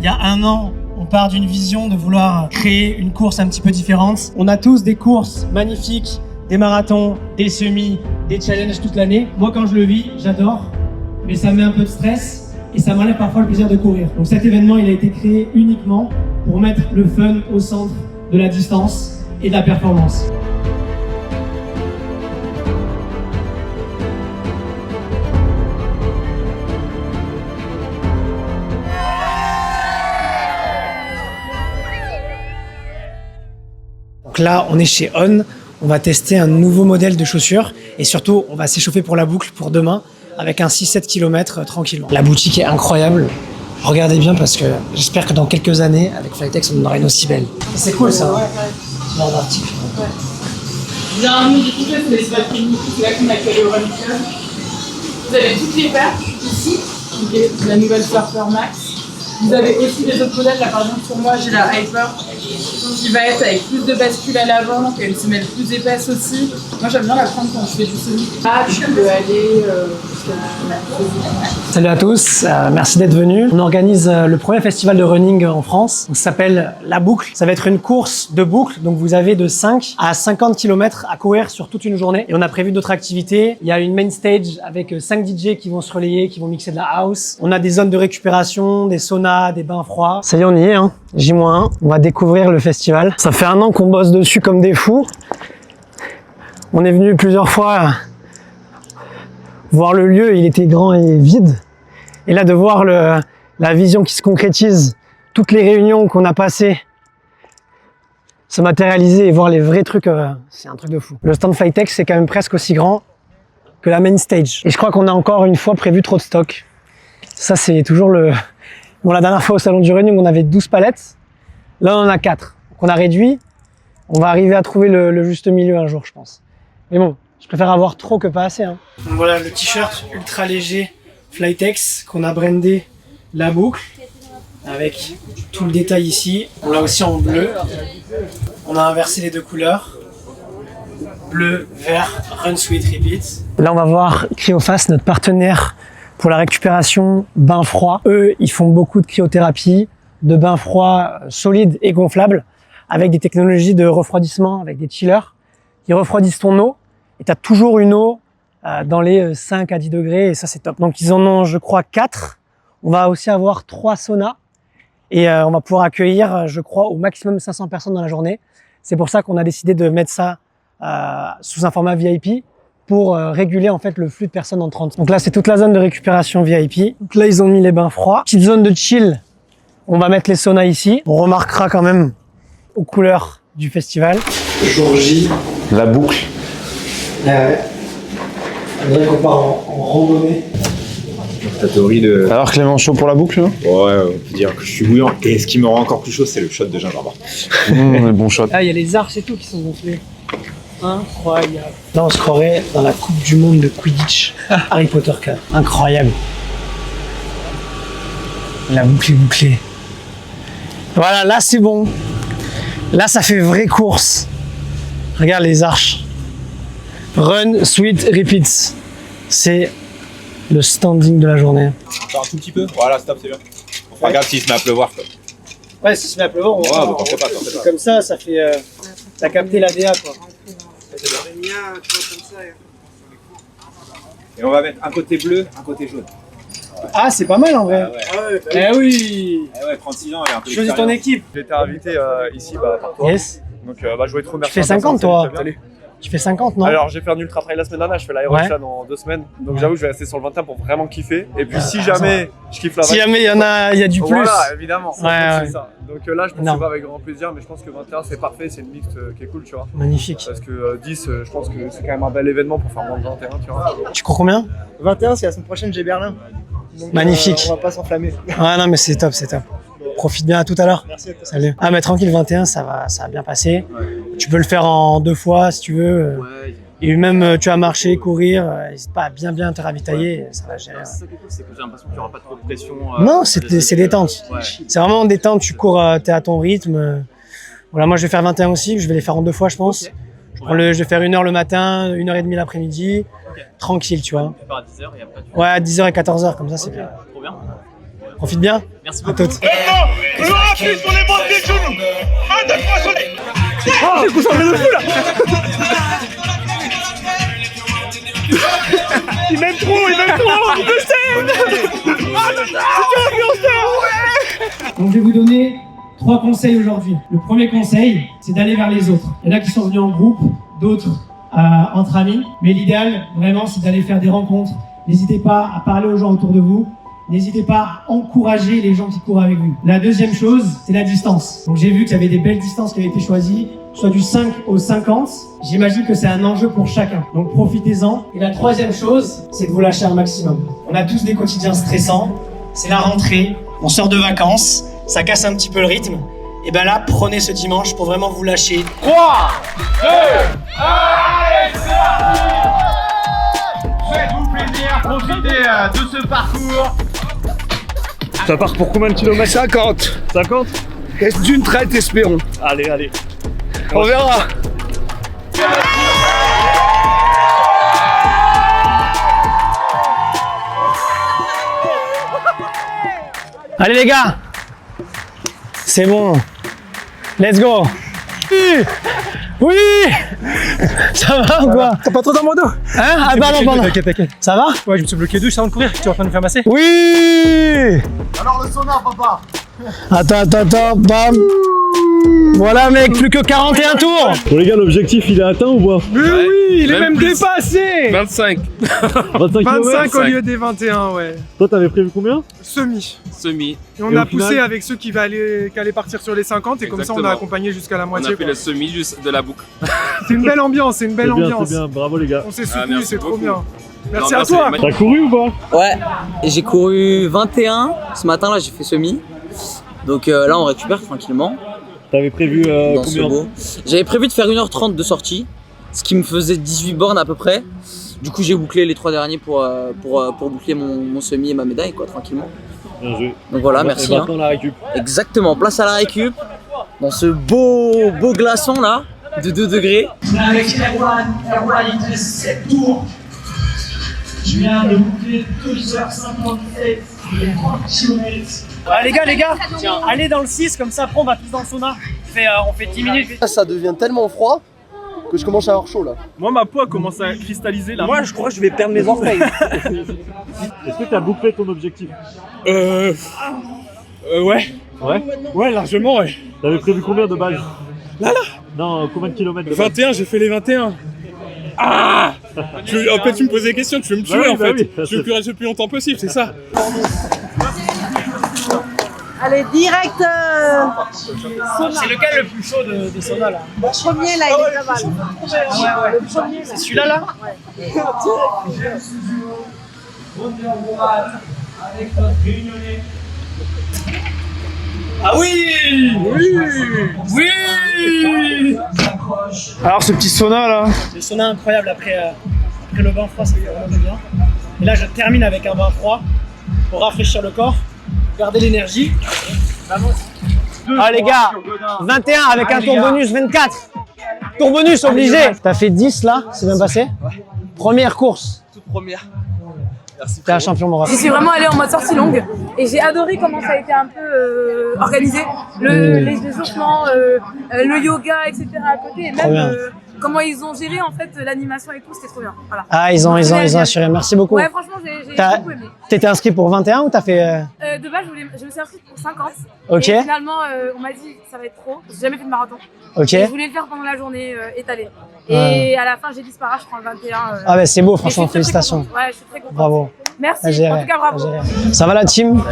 Il y a un an, on part d'une vision de vouloir créer une course un petit peu différente. On a tous des courses magnifiques, des marathons, des semis, des challenges toute l'année. Moi, quand je le vis, j'adore, mais ça met un peu de stress et ça m'enlève parfois le plaisir de courir. Donc cet événement, il a été créé uniquement pour mettre le fun au centre de la distance et de la performance. Donc là, on est chez On. On va tester un nouveau modèle de chaussures et surtout, on va s'échauffer pour la boucle pour demain avec un 6-7 km tranquillement. La boutique est incroyable. Regardez bien parce que j'espère que dans quelques années, avec Flytex, on en aura une aussi belle. C'est cool ça. Genre d'article. Ouais. Il y a un menu de c'est les semaines cliniques, c'est là qu'on a créé le Run Club. Vous avez toutes les paires ici, la nouvelle Surfer Max. Vous avez aussi des autres modèles, là par exemple sur moi j'ai la Hyper qui va être avec plus de bascule à l'avant, qui a une semelle plus épaisse aussi. Moi j'aime bien la prendre quand je fais du semi. Ah, tu peux aller Salut à tous, merci d'être venus. On organise le premier festival de running en France. Ça s'appelle La Boucle. Ça va être une course de boucle, donc vous avez de 5 à 50 km à courir sur toute une journée. Et on a prévu d'autres activités. Il y a une main stage avec 5 DJ qui vont se relayer, qui vont mixer de la house. On a des zones de récupération, des saunas, des bains froids. Ça y est, on y est, hein. J-1. On va découvrir le festival. Ça fait 1 an qu'on bosse dessus comme des fous. On est venu plusieurs fois voir le lieu, il était grand et vide. Et là, de voir la vision qui se concrétise, toutes les réunions qu'on a passées, se matérialiser et voir les vrais trucs, c'est un truc de fou. Le stand Flytex, c'est quand même presque aussi grand que la main stage. Et je crois qu'on a encore une fois prévu trop de stock. Ça, c'est toujours le... Bon, la dernière fois au salon du running, on avait 12 palettes. Là, on en a 4. Donc, on a réduit. On va arriver à trouver le juste milieu un jour, je pense. Mais bon, je préfère avoir trop que pas assez. Hein. Donc voilà le t-shirt ultra léger Flytex qu'on a brandé La Boucle avec tout le détail ici. On l'a aussi en bleu. On a inversé les deux couleurs. Bleu, vert, Run Sweet Repeat. Là on va voir Cryofast, notre partenaire pour la récupération bain froid. Eux, ils font beaucoup de cryothérapie, de bains froids solides et gonflables avec des technologies de refroidissement, avec des chillers qui refroidissent ton eau. Et tu as toujours une eau dans les 5 à 10 degrés et ça c'est top. Donc ils en ont je crois 4. On va aussi avoir 3 saunas et on va pouvoir accueillir je crois au maximum 500 personnes dans la journée. C'est pour ça qu'on a décidé de mettre ça sous un format VIP pour réguler en fait le flux de personnes entrantes. Donc là c'est toute la zone de récupération VIP. Donc là ils ont mis les bains froids. Petite zone de chill, on va mettre les saunas ici. On remarquera quand même aux couleurs du festival. Jour J. La boucle. On dirait qu'on part en randonnée. Ta théorie de... Alors Clément, chaud pour la boucle, hein? Ouais, on peut dire que je suis bouillant. Et ce qui me rend encore plus chaud, c'est le shot de gingembre. Bon shot. Ah, il y a les arches et tout qui sont gonflés. Incroyable. Là, on se croirait dans la Coupe du Monde de Quidditch. Harry Potter 4. Incroyable. La boucle est bouclée. Voilà, là, c'est bon. Là, ça fait vraie course. Regarde les arches. Run, Sweet, Repeats. C'est le standing de la journée. Encore un tout petit peu. Voilà, stop, c'est bien. On fera gaffe s'il se met à pleuvoir, quoi. Ouais, si se met à pleuvoir, on va. T'en fais pas. Comme ça fait... t'as capté la DA, quoi. Et on va mettre un côté bleu, un côté jaune. Ah, c'est pas mal en vrai. Eh oui. Eh ouais, 36 ans et un peu. Choisis ton équipe. J'ai été invité ici par toi. Yes. Donc je voulais te remercier. Tu fais 50 toi. Salut. Tu fais 50, non? Alors j'ai fait un ultra trail la semaine dernière, je fais l'Aerochat dans 2 semaines. Donc j'avoue je vais rester sur le 21 pour vraiment kiffer. Et puis si jamais je kiffe la Si jamais il y a du plus. Voilà, évidemment. Ouais. C'est ça. Donc là je pense pas avec grand plaisir, mais je pense que 21 c'est parfait, c'est une mixte qui est cool, tu vois. Magnifique. Parce que 10, je pense que c'est quand même un bel événement pour faire moins de 21, tu vois. Tu cours combien? 21, c'est la semaine prochaine, j'ai Berlin. Donc, magnifique. On va pas s'enflammer. Ouais, non, mais c'est top, c'est top. Profite bien, à tout à l'heure. Merci à toi. Salut. Ah, mais tranquille, 21, ça va bien passer. Ouais. Tu peux le faire en 2 fois si tu veux. Ouais. Et même, tu vas marcher, courir, n'hésite pas à bien te ravitailler, ça va gérer. C'est ça qui est cool, c'est que j'ai l'impression qu'il n'y aura pas trop de pression. Non, c'est détente. Ouais. C'est vraiment détente, tu cours, t'es à ton rythme. Voilà, moi je vais faire 21 aussi, je vais les faire en 2 fois, je pense. Okay. Je vais faire 1 heure le matin, 1h30 l'après-midi. Okay. Tranquille, tu vois. Tu pars à 10h et après tu... Ouais, à 10h et 14h, comme ça c'est bien. Trop bien. Profite bien. Merci À beaucoup. toutes. Il m'aime trop, Donc je vais vous donner 3 conseils aujourd'hui. Le premier conseil, c'est d'aller vers les autres. Il y en a qui sont venus en groupe, d'autres entre amis. Mais l'idéal, vraiment, c'est d'aller faire des rencontres. N'hésitez pas à parler aux gens autour de vous. N'hésitez pas à encourager les gens qui courent avec vous. La deuxième chose, c'est la distance. Donc j'ai vu qu'il y avait des belles distances qui avaient été choisies, soit du 5 au 50. J'imagine que c'est un enjeu pour chacun. Donc profitez-en. Et la troisième chose, c'est de vous lâcher un maximum. On a tous des quotidiens stressants. C'est la rentrée. On sort de vacances. Ça casse un petit peu le rythme. Et ben là, prenez ce dimanche pour vraiment vous lâcher. 3, 2, 1, allez, c'est parti. Faites-vous plaisir, profitez de ce parcours. Ça part pour combien de kilomètres? 50. 50? Reste d'une traite, espérons. Allez, allez. On verra. Allez les gars, c'est bon. Let's go. Oui, oui. Ça va ou quoi? T'as pas trop dans mon dos? Hein? Ah pardon. T'inquiète. Ça va? Ouais, je me suis bloqué 2 avant de courir. Tu es en train de me faire masser? Oui. Alors le sauna, papa. Attends, bam. Voilà mec, plus que 41 tours. Bon les gars, l'objectif il est atteint ou pas? Mais oui, il est même dépassé. 25. 25 au lieu des 21, ouais. Toi t'avais prévu combien? Semi. Et on Et a au poussé final avec ceux qui allaient partir sur les 50 et comme ça on a Exactement. accompagné jusqu'à la On moitié. a fait le semi de la boucle. C'est une belle ambiance, C'est bien, bravo les gars. On s'est Ah, soutenus, merci c'est trop beaucoup. bien. Merci Non, à toi. merci. T'as couru ou pas? Ouais, et j'ai couru 21 ce matin, là j'ai fait semi. Donc là on récupère tranquillement T'avais prévu dans ce combien? beau. J'avais prévu de faire 1h30 de sortie, ce qui me faisait 18 bornes à peu près. Du coup j'ai bouclé les 3 derniers pour boucler mon semi et ma médaille quoi, tranquillement. Bien joué. Donc voilà, Et merci. Hein. maintenant la récup. Exactement, place à la récup, dans ce beau glaçon là, de 2 degrés. Avec Erwan, il te reste 7 tours. Je viens de boucler 2h57, il y a 30 km. Les gars, allez dans le 6, comme ça après on va tous dans le sauna. On fait 10 minutes. Ça devient tellement froid que je commence à avoir chaud là. Moi, ma peau commence à cristalliser là. Moi je crois que je vais perdre mes orteils. Est-ce que t'as bouclé ton objectif? Ouais. Ouais. Ouais, largement, ouais. T'avais prévu combien de base? Là Non, combien de kilomètres de base? 21, j'ai fait les 21. Ah En fait, tu me posais des questions, tu veux me tuer Bah oui, en bah fait. oui. Je veux plus rester le plus longtemps possible, c'est ça. Allez, direct C'est lequel le plus chaud des saunas là? Le premier là, il est pas mal. Le premier, C'est celui-là là? Ah oui! Oui! Alors ce petit sauna là. Le sauna incroyable après le bain froid, ça fait vraiment du bien. Et là je termine avec un bain froid pour rafraîchir le corps, garder l'énergie. Ah les gars, 21 avec un tour bonus 24. Tour bonus obligé. T'as fait 10 là, c'est bien passé? Première course. Toute première. T'es un champion Maroc. J'y suis vraiment allée en mode sortie longue et j'ai adoré comment ça a été un peu organisé. Les échauffements, le yoga, etc. à côté et Trop même bien. comment ils ont géré en fait l'animation et tout, c'était trop bien. Voilà. Ah ils ont assuré, merci beaucoup. Ouais, franchement, j'ai T'as- beaucoup aimé. T'étais inscrit pour 21 ou t'as fait... De base, je me suis inscrite pour 50. Ok. Et finalement, on m'a dit ça va être trop. J'ai jamais fait de marathon. Ok. Et je voulais le faire pendant la journée étalée. Et à la fin, j'ai disparu, je prends le 21. Ah bah c'est beau et je suis franchement, très, très félicitations. contente. Ouais, je suis très contente. Bravo. Merci. À gérer, En tout cas, bravo. à gérer. Ça va la team?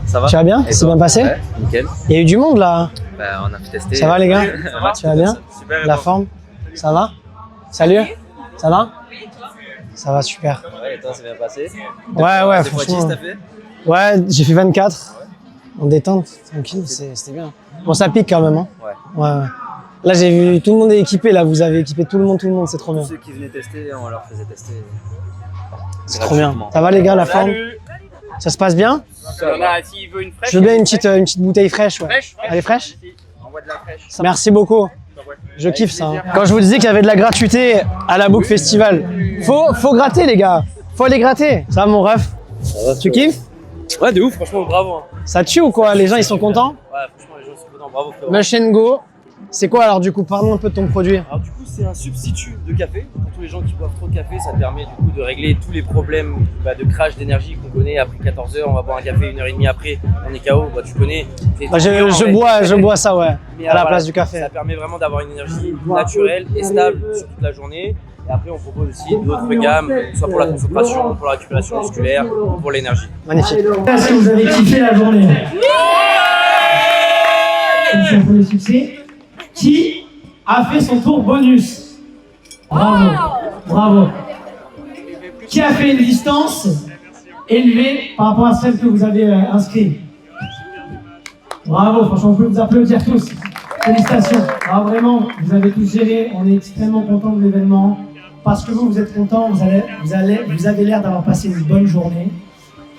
Ça va? Tu vas bien? Et C'est toi? bien passé? Ouais, nickel. Il y a eu du monde là. Bah, on a pu tester. Ça va les gars? Ça va? Tu vas bien? Super. et La toi? forme? Ça va? Salut? Ça va? Ça va super. Ouais, et toi, c'est bien passé? Ouais, C'est Poitiers, franchement. t'as fait? Ouais, j'ai fait 24. En détente, tranquille, c'était bien. Bon, ça pique quand même, hein? Ouais. Là, j'ai vu tout le monde est équipé, là, vous avez équipé tout le monde, c'est trop bien. Tous ceux qui venaient tester, on leur faisait tester. C'est trop bien. Ça va les gars, la forme? Ça se passe bien? S'il veut une fraîche. Je veux bien une petite bouteille fraîche, ouais. Elle est fraîche? Envoie de la fraîche. Merci beaucoup. Je kiffe ça. Hein. Quand je vous disais qu'il y avait de la gratuité à la Boucle Festival, faut gratter les gars. Faut aller gratter. Ça va mon ref? Tu kiffes? Ouais, de ouf, franchement, bravo. Hein. Ça tue ou quoi? Les gens ils sont contents? Ouais, franchement, les gens sont contents, bravo frérot. Machine Go, c'est quoi alors du coup? Parle-nous un peu de ton produit. Alors du coup, c'est un substitut de café. Pour tous les gens qui boivent trop de café, ça permet du coup de régler tous les problèmes de crash d'énergie qu'on connaît. Après 14 heures, on va boire un café 1h30 après, on est KO, tu connais. Je bois ça, ouais, mais à la place du café. Ça permet vraiment d'avoir une énergie naturelle et stable sur toute la journée. Et après, on propose aussi d'autres gammes, soit pour la concentration, pour la récupération musculaire, ou pour l'énergie. Magnifique. Est-ce que vous avez kiffé la journée? C'est pour le succès. Qui a fait son tour bonus? Bravo, bravo. Qui a fait une distance élevée par rapport à celle que vous avez inscrite? Bravo, franchement, vous pouvez vous applaudir tous. Félicitations. Alors vraiment, vous avez tous géré. On est extrêmement contents de l'événement. Parce que vous êtes contents, vous avez l'air d'avoir passé une bonne journée.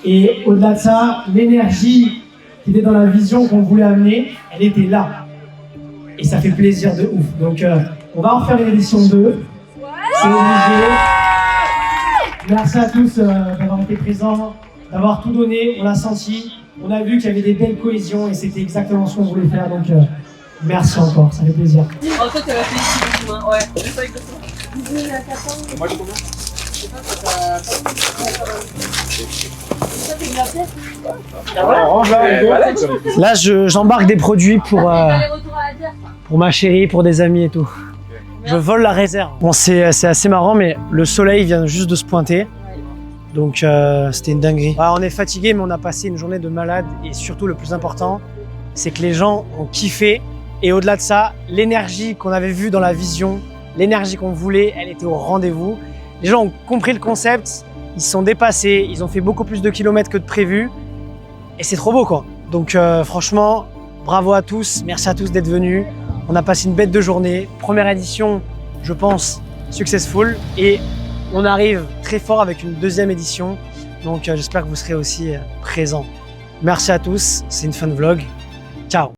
Et au-delà de ça, l'énergie qui était dans la vision qu'on voulait amener, elle était là. Et ça fait plaisir de ouf. Donc, on va en faire une édition 2. C'est obligé. Merci à tous d'avoir été présents, d'avoir tout donné. On l'a senti. On a vu qu'il y avait des belles cohésions et c'était exactement ce qu'on voulait faire. Donc, merci encore. Ça fait plaisir. En fait, elle a fait ici, ouais. C'est ça exactement. Moi, je combien? Là, j'embarque des produits pour ma chérie, pour des amis et tout. Je vole la réserve. Bon, c'est assez marrant, mais le soleil vient juste de se pointer. Donc, c'était une dinguerie. On est fatigué, mais on a passé une journée de malade. Et surtout, le plus important, c'est que les gens ont kiffé. Et au-delà de ça, l'énergie qu'on avait vue dans la vision, l'énergie qu'on voulait, elle était au rendez-vous. Les gens ont compris le concept, ils se sont dépassés, ils ont fait beaucoup plus de kilomètres que de prévu. Et c'est trop beau, quoi. Donc franchement, bravo à tous, merci à tous d'être venus. On a passé une bête de journée. Première édition, je pense, successful. Et on arrive très fort avec une deuxième édition. Donc j'espère que vous serez aussi présents. Merci à tous, c'est une fun vlog. Ciao.